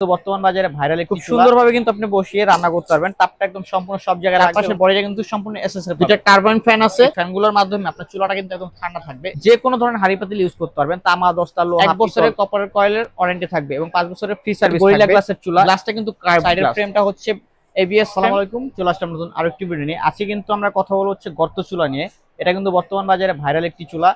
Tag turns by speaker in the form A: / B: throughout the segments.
A: তো বর্তমান বাজারে ভাইরাল খুব সুন্দরভাবে কিন্তু আপনি বসিয়ে রান্না করতে পারবেন। তাপটা একদম সম্পূর্ণ সব জায়গায় লাগবে। পাশে বডিটা কিন্তু সম্পূর্ণ এসএসএর দুটো টারবাইন ফ্যান আছে। ফ্যানগুলোর মাধ্যমে আপনার চুলাটা কিন্তু একদম ঠান্ডা থাকবে। যে কোনো ধরনের হাঁড়ি পাতিল ইউজ করতে পারবেন। তামা, দস্তা, লোহা, 1 বছরের কপারের কয়েলের ওয়ারেন্টি থাকবে এবং 5 বছরের ফ্রি সার্ভিস থাকবে। গরিলা গ্লাসের চুলা, গ্লাসটা কিন্তু সাইডের ফ্রেমটা হচ্ছে এবিএস। আসসালামু আলাইকুম, চলে আসলাম নতুন আরেকটি ভিডিও নিয়ে। আজকে কিন্তু আমরা কথা বলবো হচ্ছে গর্ত চুলা নিয়ে। এটা কিন্তু বর্তমান বাজারে ভাইরাল একটি চুলা।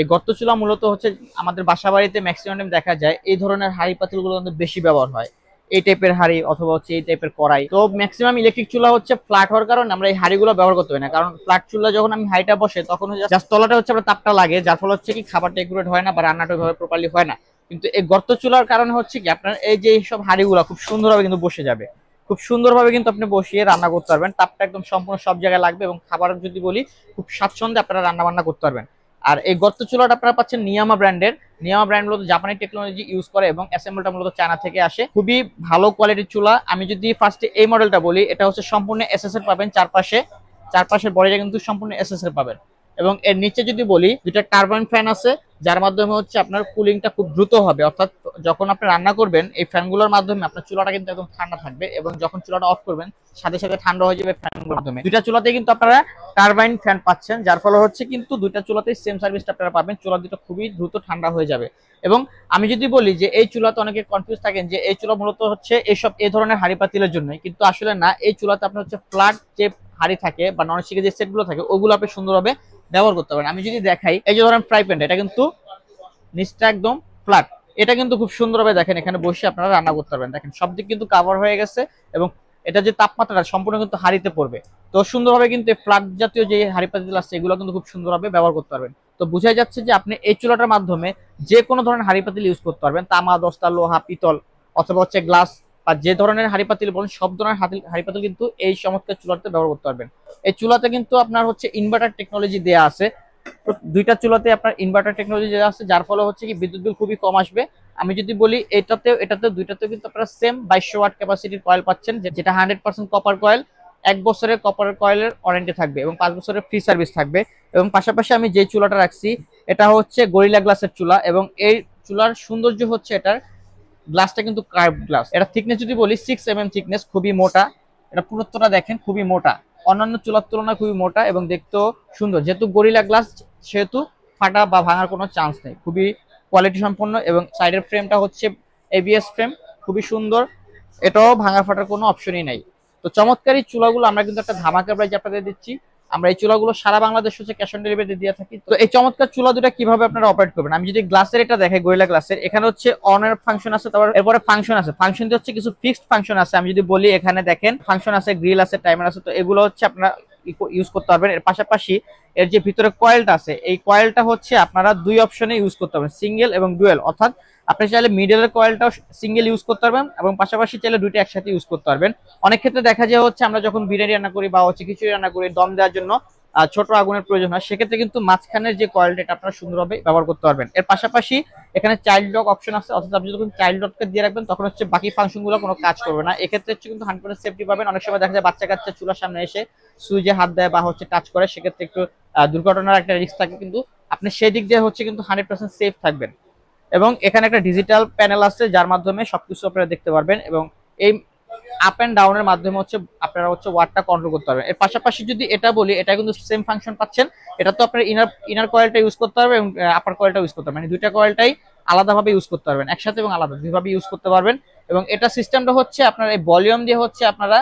A: এই গর্ত চুলা মূলত হচ্ছে আমাদের বাসা বাড়িতে ম্যাক্সিমাম দেখা যায় এই ধরনের হাঁড়ি পাতিলগুলো কিন্তু বেশি ব্যবহার হয়। এই টাইপের হাঁড়ি অথবা হচ্ছে এই টাইপের কড়াই। তো ম্যাক্সিমাম ইলেকট্রিক চুলা হচ্ছে ফ্ল্যাট হওয়ার কারণে আমরা এই হাঁড়িগুলো ব্যবহার করতে পারি না। কারণ ফ্ল্যাট চুলা যখন আমি হাঁড়িটা বসে তখন জাস্ট তলাটা হচ্ছে আমরা তাপটা লাগে, যার ফলে হচ্ছে কি খাবারটা একুরেট হয় না বা রান্নাটা ওইভাবে প্রপারলি হয় না। কিন্তু এই গর্ত চুলার কারণে হচ্ছে কি আপনার এই যে সব হাঁড়িগুলো খুব সুন্দরভাবে কিন্তু বসে যাবে। খুব সুন্দরভাবে কিন্তু আপনি বসিয়ে রান্না করতে পারবেন। তাপটা একদম সম্পূর্ণ সব জায়গায় লাগবে এবং খাবার যদি বলি খুব স্বাচ্ছন্দ্যে আপনারা রান্না বান্না করতে পারবেন। আর এই গর্ত চুলাটা আপনারা পাচ্ছেন নিয়ামা ব্র্যান্ডের। নিয়ামা ব্র্যান্ড মূলত জাপানি টেকনোলজি ইউজ করে এবং অ্যাসেম্বলটা মূলত চায়না থেকে আসে। খুবই ভালো কোয়ালিটির চুলা। আমি যদি ফার্স্টে এই মডেলটা বলি, এটা হচ্ছে সম্পূর্ণ এসএসএর পাবেন। চারপাশের বডিটা কিন্তু সম্পূর্ণ এসএসএর পাবেন এবং এর নিচে যদি বলি দুটো টারবাইন ফ্যান আছে, যার মাধ্যমে হচ্ছে আপনার কুলিংটা খুব দ্রুত হবে। অর্থাৎ যখন আপনি রান্না করবেন এই ফ্যানগুলোর মাধ্যমে আপনার চুলাটা কিন্তু একদম ঠান্ডা থাকবে এবং যখন চুলাটা অফ করবেন সাথে সাথে ঠান্ডা হয়ে যাবে ফ্যানগুলোর মাধ্যমে। দুইটা চুলাতে কিন্তু আপনারা টারবাইন ফ্যান পাচ্ছেন, যার ফলে হচ্ছে কিন্তু দুইটা চুলাতেই সেম সার্ভিসটা আপনারা পাবেন। চুলা দুটো খুবই দ্রুত ঠান্ডা হয়ে যাবে। এবং আমি যদি বলি যে এই চুলাতে অনেকে কনফিউজ থাকেন যে এই চুলা মূলত হচ্ছে এই ধরনের হাঁড়ি পাতিলের জন্য, কিন্তু আসলে না। এই চুলাতে আপনার হচ্ছে ফ্ল্যাট যে হাঁড়ি থাকে বা ননস্টিকের যে সেটগুলো থাকে ওগুলো আপনি সুন্দরভাবে ব্যবহার করতে পারেন। আমি যদি দেখাই, এই যে ধরেন ফ্রাই প্যানটা, এটা কিন্তু নিচটা একদম ফ্ল্যাট। এটা কিন্তু খুব সুন্দরভাবে দেখেন এখানে বসে আপনারা রান্না করতে পারবেন। দেখেন সব দিক কিন্তু কভার হয়ে গেছে এবং এটা যে তাপমাত্রাটা সম্পূর্ণ কিন্তু হাঁড়িতে পড়বে। তো সুন্দরভাবে কিন্তু ফ্ল্যাট জাতীয় যে হাঁড়ি পাতিল আছে এগুলো কিন্তু খুব সুন্দরভাবে ব্যবহার করতে পারবেন। তো বোঝাই যাচ্ছে যে আপনি এই চুলাটার মাধ্যমে যে কোনো ধরনের হাঁড়ি পাতিল ইউজ করতে পারবেন। তামা, দস্তা, লোহা, পিতল অথবা হচ্ছে গ্লাস বা যে ধরনের হাঁড়ি পাতিল বলেন সব ধরনের হাঁড়ি পাতিল কিন্তু এই চমৎকার চুলাতে ব্যবহার করতে পারবেন। এই চুলাতে কিন্তু আপনার হচ্ছে ইনভার্টার টেকনোলজি দেওয়া আছে। দুইটা চুলাতে আপনার ইনভার্টার টেকনোলজি দেওয়া আছে, যার ফলে হচ্ছে কি বিদ্যুৎ বিল খুবই কম আসবে। আমি যদি বলি এটাতে দুইটাতেও কিন্তু আপনারা সেম 2200 ওয়াট ক্যাপাসিটির কয়েল পাচ্ছেন, যেটা 100% কপার কয়েল। 1 বছরের কপার কয়েলের ওয়ারেন্টি থাকবে এবং 5 বছরের ফ্রি সার্ভিস থাকবে। এবং পাশাপাশি আমি যে চুলাটা রাখছি এটা হচ্ছে গরিলা গ্লাসের চুলা এবং এই চুলার সৌন্দর্য হচ্ছে এটার গ্লাসটা কিন্তু কার্ভ গ্লাস। এটা থিকনেস যদি বলি 6 mm থিকনেস, খুবই মোটা। এটা পুরুত্বটা দেখেন খুবই মোটা, অন্যান্য চুলার তুলনায় খুবই মোটা এবং দেখতেও সুন্দর। যেহেতু গরিলা গ্লাস সেহেতু ফাটা বা ভাঙার কোনো চান্স নেই। খুবই কোয়ালিটি সম্পন্ন এবং সাইডের ফ্রেমটা হচ্ছে এবিএস ফ্রেম, খুবই সুন্দর। এটাও ভাঙা ফাটার কোনো অপশনই নাই। তো চমৎকারী চুলাগুলো আমরা কিন্তু একটা ধামাকা প্রাইস আপনাদের দিচ্ছি। আমরা এই চুলাগুলো সারা বাংলাদেশ হচ্ছে ক্যাশ অন ডেলিভারি দিয়ে থাকি। তো এই চমৎকার চুলা দুটা কিভাবে আপনারা অপারেট করবেন, আমি যদি গ্লাসের এটা দেখাই, গরিলা গ্লাসের এখানে হচ্ছে অন এর ফাংশন আছে, তারপর এরপরে ফাংশন আছে। ফাংশন হচ্ছে কিছু ফিক্সড ফাংশন আছে। আমি যদি বলি এখানে দেখেন ফাংশন আছে, গ্রিল আছে, টাইমার আছে। তো এগুলো হচ্ছে আপনারা ইউজ করতে পারবেন। এর পাশাপাশি এর যে ভিতরে কয়েলটা আছে এই কয়েলটা হচ্ছে আপনারা দুই অপশনে ইউজ করতে পারবেন, সিঙ্গেল এবং ডুয়েল। অর্থাৎ আপনি চাইলে মিডলের কয়েলটাও সিঙ্গেল ইউজ করতে পারবেন এবং পাশাপাশি চাইলে দুইটা একসাথে ইউজ করতে পারবেন। অনেক ক্ষেত্রে দেখা যায় হচ্ছে আমরা যখন বিরিয়ানি রান্না করি বা হচ্ছে খিচুড়ি রান্না করি দম দেওয়ার জন্য ছোট আগুনের প্রয়োজন হয়, সেক্ষেত্রে কিন্তু মাঝখানের যে কয়েলটা এটা আপনারা সুন্দরভাবে ব্যবহার করতে পারবেন। এর পাশাপাশি এখানে চাইল্ড লক অপশন আছে, অর্থাৎ আপনি যখন চাইল্ড লককে দিয়ে রাখবেন তখন হচ্ছে বাকি ফাংশনগুলো কোনো কাজ করবে না। এক্ষেত্রে হচ্ছে কিন্তু 100% সেফটি পাবেন। অনেক সময় দেখা যায় বাচ্চা কাচ্চা চুলার সামনে এসে সুইচে হাত দেয় বা হচ্ছে টাচ করে, সেক্ষেত্রে একটু দুর্ঘটনার একটা রিস্ক থাকে, কিন্তু আপনি সেই দিক দিয়ে হচ্ছে কিন্তু 100% সেফ থাকবেন। এবং এখানে একটা ডিজিটাল প্যানেল আছে যার মাধ্যমে সবকিছু আপনারা দেখতে পারবেন এবং এই আপ এন্ড ডাউনের মাধ্যমে হচ্ছে আপনারা হচ্ছে ওয়াটটা কন্ট্রোল করতে পারবেন। এর পাশাপাশি যদি এটা বলি, এটা কিন্তু সেম ফাংশন পাচ্ছেন। এটা তো আপনার ইনার কয়েলটা ইউজ করতে পারবেন এবং আপার কয়েলটা ইউজ করতে পারবেন, মানে দুইটা কয়েলটাই আলাদাভাবে ইউজ করতে পারবেন, একসাথে এবং আলাদা দুইভাবে ইউজ করতে পারবেন। এবং এটা সিস্টেমটা হচ্ছে আপনার এই ভলিউম দিয়ে হচ্ছে আপনারা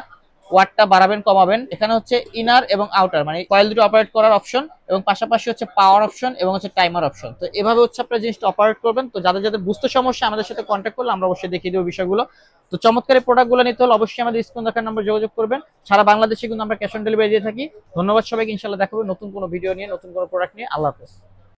A: ওয়াটটা বাড়াবেন কমাবেন। এখানে হচ্ছে ইনার এবং আউটার মানে কয়েল দুটো অপারেট করার অপশন এবং পাশাপাশি হচ্ছে পাওয়ার অপশন এবং হচ্ছে টাইমার অপশন। তো এভাবে হচ্ছে আপনারা জিনিসটা অপারেট করবেন। তো যাদের যাদের বুঝতে সমস্যা আমাদের সাথে কন্ট্যাক্ট করলে আমরা অবশ্যই দেখিয়ে দেবো বিষয়গুলো। তো চমৎকারী প্রোডাক্টগুলো নিতে হলে অবশ্যই আমাদের স্ক্রিন দেখার নাম্বার যোগাযোগ করবেন। সারা বাংলাদেশে কিন্তু আমরা ক্যাশ অন ডেলিভারি দিয়ে থাকি। ধন্যবাদ সবাইকে, ইনশাআল্লাহ দেখাবো নতুন কোনো ভিডিও নিয়ে, নতুন কোনো প্রোডাক্ট নিয়ে। আল্লাহ হাফেজ।